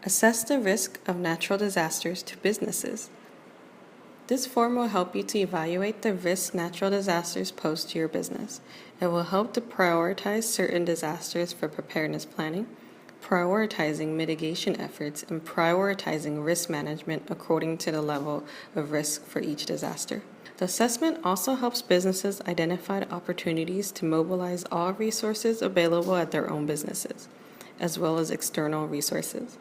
Assess the risk of natural disasters to businesses. This form will help you to evaluate the risks natural disasters pose to your business. It will help to prioritize certain disasters for preparedness planning, prioritizing mitigation efforts, and prioritizing risk management according to the level of risk for each disaster. The assessment also helps businesses identify opportunities to mobilize all resources available at their own businesses, as well as external resources.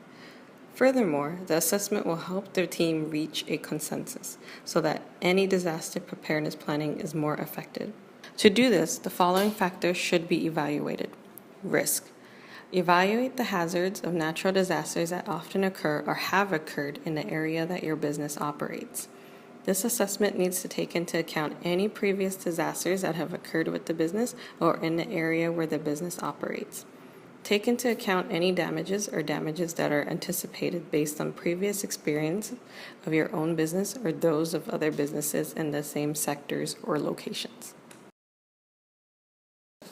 Furthermore, the assessment will help their team reach a consensus so that any disaster preparedness planning is more effective. To do this, the following factors should be evaluated. Risk. Evaluate the hazards of natural disasters that often occur or have occurred in the area that your business operates. This assessment needs to take into account any previous disasters that have occurred with the business or in the area where the business operates. Take into account any damages or damages that are anticipated based on previous experience of your own business or those of other businesses in the same sectors or locations.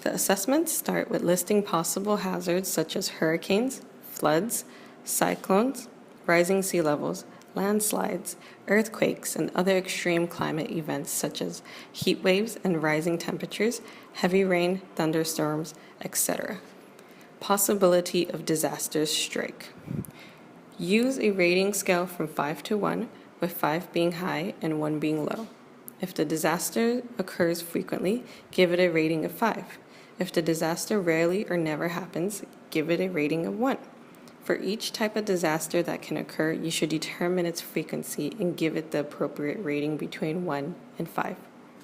The assessments start with listing possible hazards such as hurricanes, floods, cyclones, rising sea levels, landslides, earthquakes, and other extreme climate events such as heat waves and rising temperatures, heavy rain, thunderstorms, etc. Possibility of disasters strike. Use a rating scale from 5 to 1, with 5 being high and 1 being low. If the disaster occurs frequently, give it a rating of 5. If the disaster rarely or never happens, give it a rating of 1. For each type of disaster that can occur, you should determine its frequency and give it the appropriate rating between 1 and 5.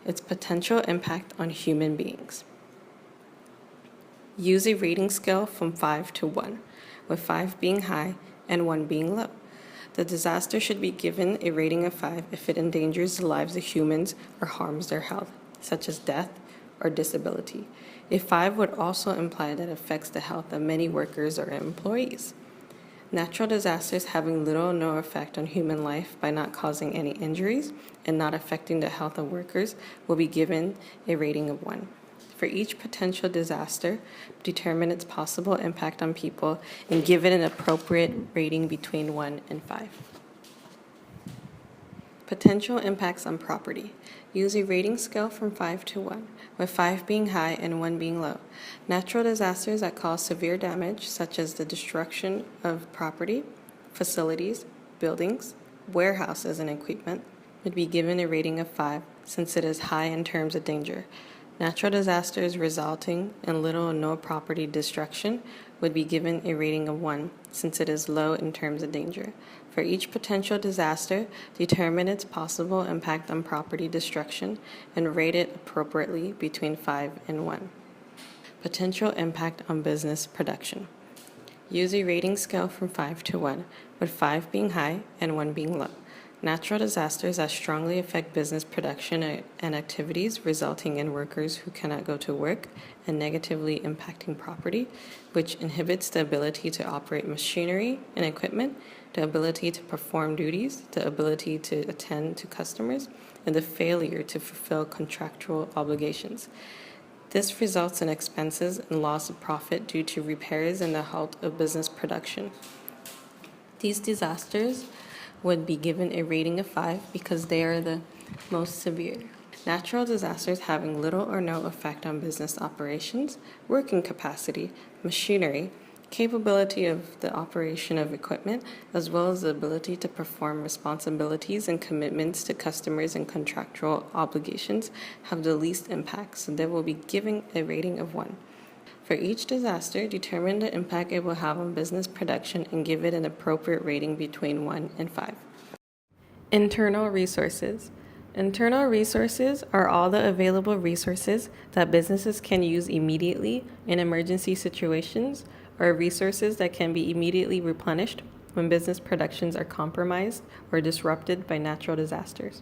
Its potential impact on human beings. Use a rating scale from 5 to 1, with 5 being high and 1 being low. The disaster should be given a rating of 5 if it endangers the lives of humans or harms their health, such as death or disability. A 5 would also imply that it affects the health of many workers or employees. Natural disasters having little or no effect on human life by not causing any injuries and not affecting the health of workers will be given a rating of 1. For each potential disaster, determine its possible impact on people and give it an appropriate rating between 1 and 5. Potential impacts on property. Use a rating scale from 5 to 1, with 5 being high and 1 being low. Natural disasters that cause severe damage, such as the destruction of property, facilities, buildings, warehouses, and equipment, would be given a rating of 5 since it is high in terms of danger. Natural disasters resulting in little or no property destruction would be given a rating of 1, since it is low in terms of danger. For each potential disaster, determine its possible impact on property destruction and rate it appropriately between 5 and 1. Potential impact on business production. Use a rating scale from 5 to 1, with 5 being high and 1 being low. Natural disasters that strongly affect business production and activities, resulting in workers who cannot go to work and negatively impacting property, which inhibits the ability to operate machinery and equipment, the ability to perform duties, the ability to attend to customers, and the failure to fulfill contractual obligations. This results in expenses and loss of profit due to repairs and the halt of business production. These disasters would be given a rating of 5 because they are the most severe. Natural disasters having little or no effect on business operations, working capacity, machinery, capability of the operation of equipment, as well as the ability to perform responsibilities and commitments to customers and contractual obligations have the least impact, so they will be given a rating of 1. For each disaster, determine the impact it will have on business production and give it an appropriate rating between 1 and 5. Internal resources. Internal resources are all the available resources that businesses can use immediately in emergency situations, or resources that can be immediately replenished when business productions are compromised or disrupted by natural disasters.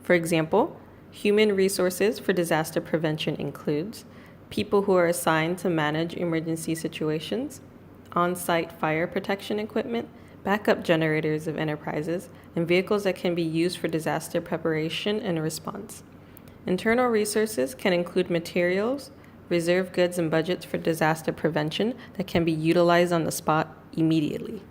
For example, human resources for disaster prevention includes people who are assigned to manage emergency situations, on-site fire protection equipment, backup generators of enterprises, and vehicles that can be used for disaster preparation and response. Internal resources can include materials, reserve goods, and budgets for disaster prevention that can be utilized on the spot immediately.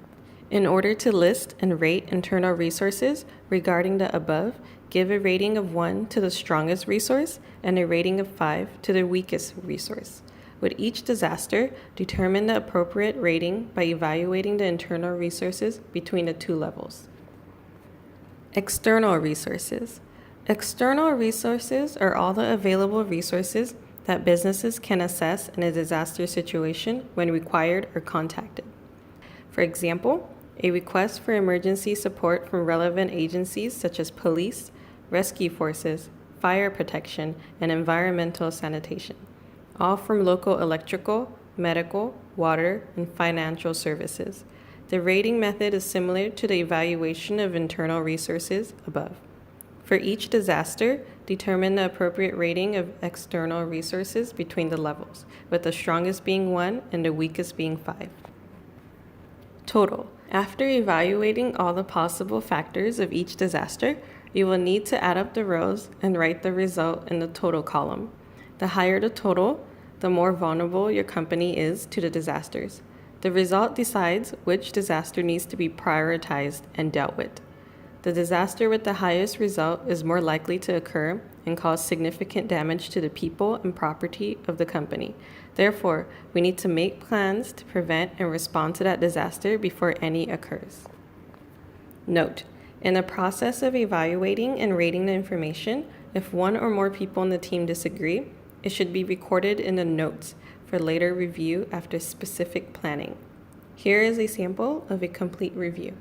In order to list and rate internal resources regarding the above, give a rating of 1 to the strongest resource and a rating of 5 to the weakest resource. With each disaster, determine the appropriate rating by evaluating the internal resources between the two levels. External resources. External resources are all the available resources that businesses can assess in a disaster situation when required or contacted. For example, a request for emergency support from relevant agencies such as police, rescue forces, fire protection, and environmental sanitation, all from local electrical, medical, water, and financial services. The rating method is similar to the evaluation of internal resources above. For each disaster, determine the appropriate rating of external resources between the levels, with the strongest being 1 and the weakest being 5. Total. After evaluating all the possible factors of each disaster, you will need to add up the rows and write the result in the total column. The higher the total, the more vulnerable your company is to the disasters. The result decides which disaster needs to be prioritized and dealt with. The disaster with the highest result is more likely to occur and cause significant damage to the people and property of the company. Therefore, we need to make plans to prevent and respond to that disaster before any occurs. Note: in the process of evaluating and rating the information, if one or more people in the team disagree, it should be recorded in the notes for later review after specific planning. Here is a sample of a complete review.